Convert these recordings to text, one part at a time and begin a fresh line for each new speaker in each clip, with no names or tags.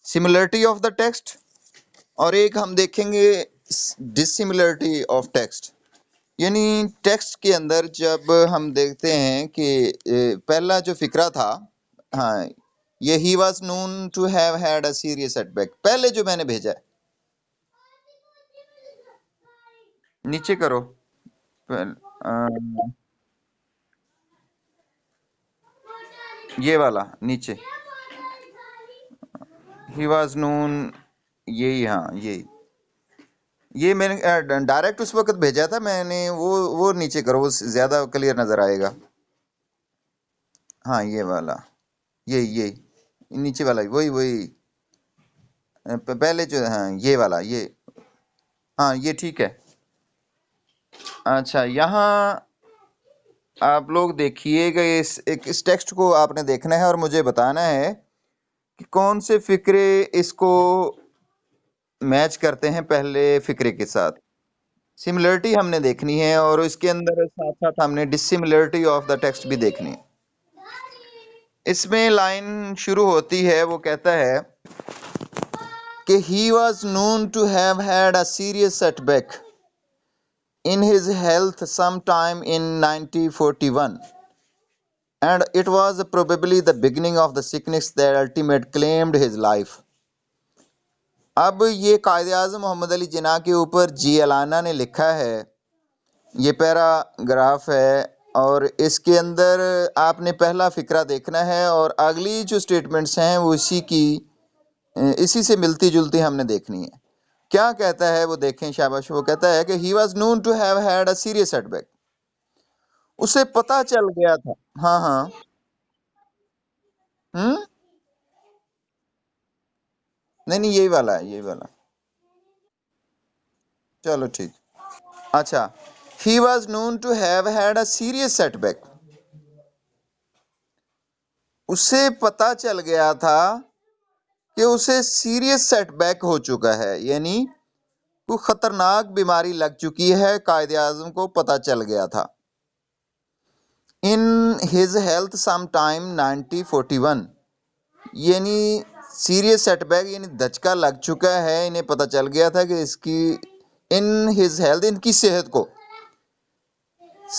Similarity of the text, اور ایک ہم دیکھیں گے ڈسملرٹی آف ٹیکسٹ. یعنی ٹیکسٹ کے اندر جب ہم دیکھتے ہیں کہ پہلا جو فقرہ تھا، ہاں، یہ he was known to have had a serious setback, پہلے جو میں نے بھیجا ہے نیچے کرو. یہ والا نیچے، ہی واز نون، یہی، ہاں یہی، یہ میں نے ڈائریکٹ اس وقت بھیجا تھا میں نے، وہ نیچے کرو، وہ زیادہ کلیئر نظر آئے گا. ہاں یہ والا، یہی نیچے والا، وہی پہلے جو، ہاں یہ والا، یہ، ہاں یہ ٹھیک ہے. اچھا، یہاں آپ لوگ دیکھیے گا، اس ٹیکسٹ کو آپ نے دیکھنا ہے اور مجھے بتانا ہے کہ کون سے فقرے اس کو میچ کرتے ہیں پہلے فقرے کے ساتھ. سملرٹی ہم نے دیکھنی ہے، اور اس کے اندر ساتھ ساتھ ہم نے ڈسملرٹی آف دا ٹیکسٹ بھی دیکھنی ہے. اس میں لائن شروع ہوتی ہے، وہ کہتا ہے کہ he was known to have had a serious setback in his health sometime in 1941, and it was probably the beginning of the sickness that ultimately claimed his life. اب یہ قائد اعظم محمد علی جناح کے اوپر جی علانہ نے لکھا ہے، یہ پیراگراف ہے، اور اس کے اندر آپ نے پہلا فقرہ دیکھنا ہے، اور اگلی جو سٹیٹمنٹس ہیں وہ اسی سے ملتی جلتی ہم نے دیکھنی ہے. کیا کہتا ہے وہ دیکھیں شاباش. وہ کہتا ہے کہ he was known to have had a serious setback, اسے پتا چل گیا تھا. ہاں ہاں. ہوں، نہیں یہی والا ہے، یہی والا. چلو ٹھیک. اچھا، he was known to have had a serious setback, اسے پتا چل گیا تھا کہ اسے سیریس سیٹ بیک ہو چکا ہے، یعنی کوئی خطرناک بیماری لگ چکی ہے. قائد اعظم کو پتا چل گیا تھا. In his health some time 1941، یعنی سیریس سیٹ بیک یعنی دھچکا لگ چکا ہے، انہیں پتا چل گیا تھا کہ اس کی، ان ہز ہیلتھ، ان کی صحت کو،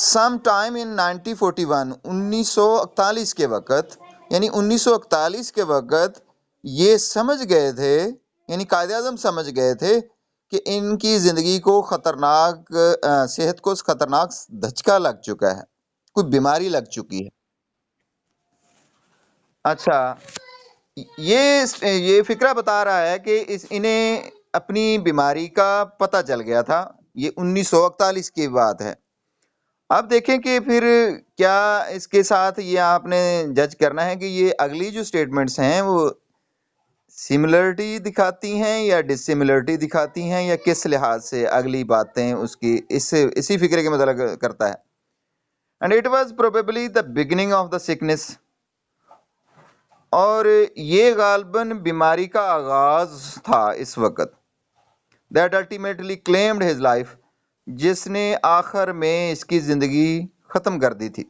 سم ٹائم ان 1941، 1941 کے وقت، یعنی 1941 کے وقت یہ سمجھ گئے تھے، یعنی قائد اعظم سمجھ گئے تھے کہ ان کی زندگی کو خطرناک، صحت کو خطرناک دھچکا لگ چکا ہے، کوئی بیماری لگ چکی ہے. اچھا، یہ فقرہ بتا رہا ہے کہ انہیں اپنی بیماری کا پتہ چل گیا تھا. یہ 1941 کی بات ہے. اب دیکھیں کہ پھر کیا اس کے ساتھ یہ آپ نے جج کرنا ہے کہ یہ اگلی جو سٹیٹمنٹس ہیں وہ سملرٹی دکھاتی ہیں یا ڈسملرٹی دکھاتی ہیں، یا کس لحاظ سے اگلی باتیں اس کی اسی فقرے کے متعلق کرتا ہے. And it was probably the beginning of the sickness, اور یہ غالباً بیماری کا آغاز تھا اس وقت. That ultimately claimed his life, جس نے آخر میں اس کی زندگی ختم کر دی تھی،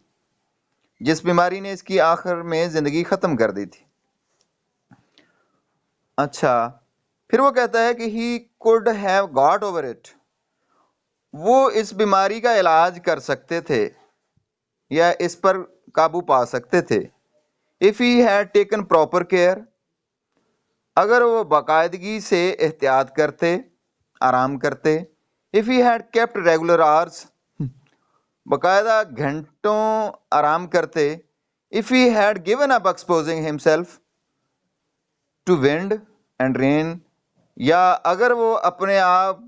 جس بیماری نے اس کی آخر میں زندگی ختم کر دی تھی. اچھا، پھر وہ کہتا ہے کہ he could have got over it, وہ اس بیماری کا علاج کر سکتے تھے یا اس پر قابو پا سکتے تھے. if he had taken proper care، اگر وہ باقاعدگی سے احتیاط کرتے، آرام کرتے. if he had kept regular hours، باقاعدہ گھنٹوں آرام کرتے. if he had given up exposing himself to wind and rain، یا اگر وہ اپنے آپ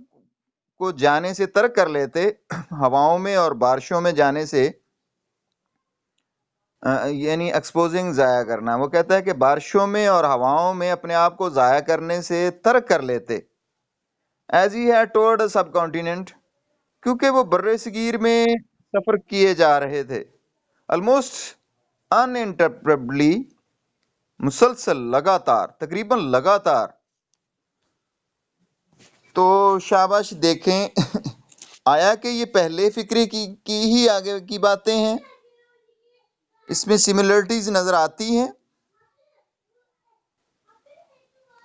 کو جانے سے ترک کر لیتے، ہواؤں میں اور بارشوں میں جانے سے، یعنی ایکسپوزنگ، ضائع کرنا. وہ کہتا ہے کہ بارشوں میں اور ہواؤں میں اپنے آپ کو ضائع کرنے سے ترک کر لیتے. As he head toward subcontinent, کیونکہ وہ بر صغیر میں سفر کیے جا رہے تھے. آلموسٹ انٹرپٹیبلی، مسلسل، لگاتار، تقریباً لگاتار. تو شاباش دیکھیں آیا کہ یہ پہلے فقرے کی ہی آگے کی باتیں ہیں، اس میں سملرٹیز نظر آتی ہیں.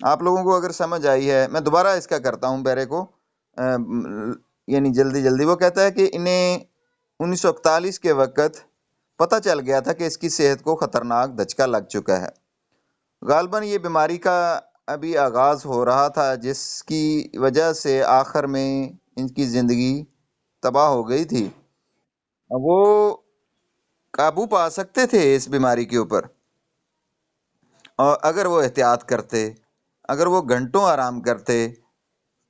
آپ لوگوں کو اگر سمجھ آئی ہے، میں دوبارہ اس کا کرتا ہوں پیرے کو، یعنی جلدی جلدی۔ وہ کہتا ہے کہ انہیں 1941 کے وقت پتہ چل گیا تھا کہ اس کی صحت کو خطرناک دھچکا لگ چکا ہے۔ غالباً یہ بیماری کا ابھی آغاز ہو رہا تھا، جس کی وجہ سے آخر میں ان کی زندگی تباہ ہو گئی تھی۔ وہ قابو پا سکتے تھے اس بیماری کے اوپر، اور اگر وہ احتیاط کرتے، اگر وہ گھنٹوں آرام کرتے،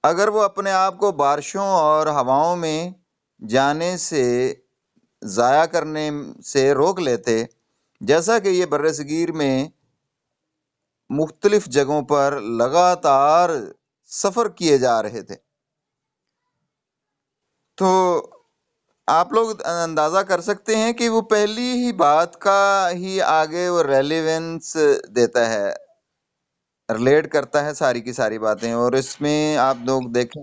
اگر وہ اپنے آپ کو بارشوں اور ہواؤں میں جانے سے ضائع کرنے سے روک لیتے، جیسا کہ یہ برصغیر میں مختلف جگہوں پر لگاتار سفر کیے جا رہے تھے۔ تو آپ لوگ اندازہ کر سکتے ہیں کہ وہ پہلی ہی بات کا ہی آگے وہ ریلیونس دیتا ہے، ریلیٹ کرتا ہے ساری کی ساری باتیں، اور اس میں آپ لوگ دیکھیں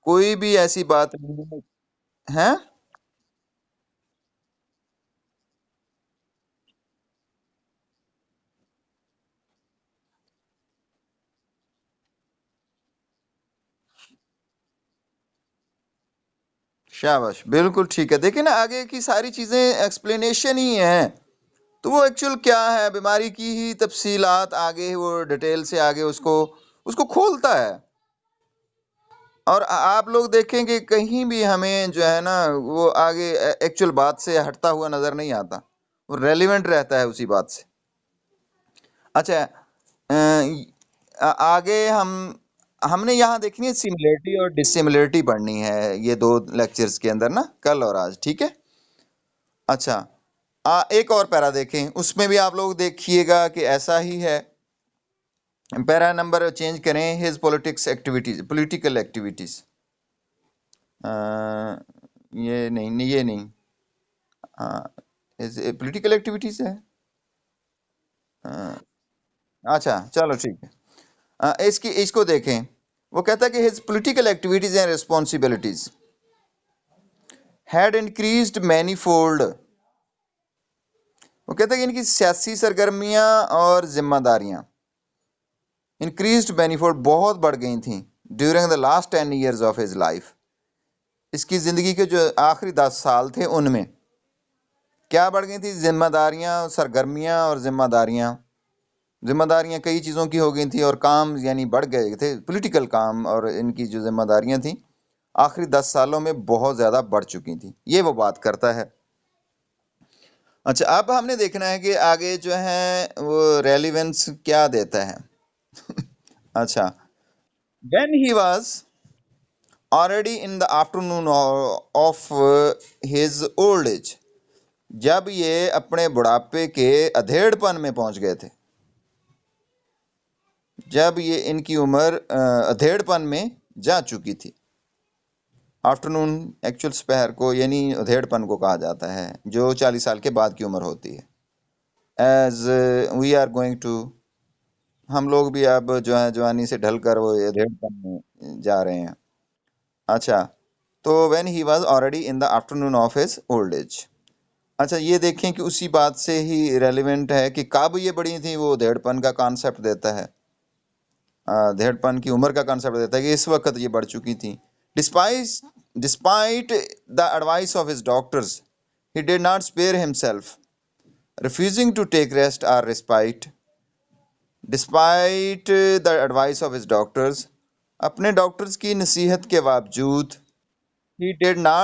کوئی بھی ایسی بات نہیں ہے۔ شاباش، بالکل ٹھیک ہے۔ دیکھیں نا، آگے کی ساری چیزیں ایکسپلینیشن ہی ہیں، تو وہ ایکچوئل کیا ہے بیماری کی ہی تفصیلات آگے وہ ڈیٹیل سے آگے اس کو کھولتا ہے۔ اور آپ لوگ دیکھیں کہ کہیں بھی ہمیں جو ہے نا وہ آگے ایکچوئل بات سے ہٹتا ہوا نظر نہیں آتا، وہ ریلیونٹ رہتا ہے اسی بات سے۔ اچھا، آگے ہم نے یہاں دیکھنی ہے سملیرٹی اور ڈس سملیرٹی پڑھنی ہے، یہ دو لیکچرز کے اندر نا، کل اور آج، ٹھیک ہے؟ اچھا، ایک اور پیرا دیکھیں، اس میں بھی آپ لوگ دیکھیے گا کہ ایسا ہی ہے۔ پیرا نمبر چینج کریں، his politics activities, political activities, یہ نہیں، یہ نہیں، پولیٹیکل ایکٹیویٹیز ہے۔ اچھا چلو ٹھیک ہے، اس کو دیکھیں۔ وہ کہتا ہے کہ his political activities and responsibilities had increased manifold۔ وہ کہتا ہے کہ ان کی سیاسی سرگرمیاں اور ذمہ داریاں increased manifold، بہت بڑھ گئی تھیں during the last 10 years of his life۔ اس کی زندگی کے جو آخری 10 سال تھے ان میں کیا بڑھ گئی تھی؟ ذمہ داریاں، سرگرمیاں اور ذمہ داریاں۔ ذمہ داریاں کئی چیزوں کی ہو گئی تھیں، اور کام یعنی بڑھ گئے تھے، پولیٹیکل کام، اور ان کی جو ذمہ داریاں تھیں آخری 10 سالوں میں بہت زیادہ بڑھ چکی تھیں۔ یہ وہ بات کرتا ہے۔ اچھا، اب ہم نے دیکھنا ہے کہ آگے جو ہے وہ ریلیونس کیا دیتا ہے۔ اچھا، when he was already in the afternoon of his old age، جب یہ اپنے بڑھاپے کے ادھیڑ پن میں پہنچ گئے تھے، جب یہ ان کی عمر ادھیڑ پن میں جا چکی تھی۔ آفٹرنون ایکچوئل سپہر کو یعنی ادھیڑ پن کو کہا جاتا ہے، جو 40 سال کے بعد کی عمر ہوتی ہے۔ As we are going to, ہم لوگ بھی اب جو ہے جوانی سے ڈھل کر وہ ادھیڑ پن میں جا رہے ہیں۔ اچھا، تو when he was already in the afternoon of his old age. اچھا، یہ دیکھیں کہ اسی بات سے ہی ریلیونٹ ہے کہ کب یہ بڑی تھیں، وہ ادھیڑ پن کا کانسیپٹ دیتا ہے، ادھیڑ پن کی عمر کا کانسیپٹ دیتا ہے کہ اس وقت یہ بڑھ چکی تھیں۔ Despite the advice of his doctors he did not spare himself refusing to take rest or respite despite the advice of his doctors۔ اپنے ڈاکٹرز کی نصیحت کے باوجود he did not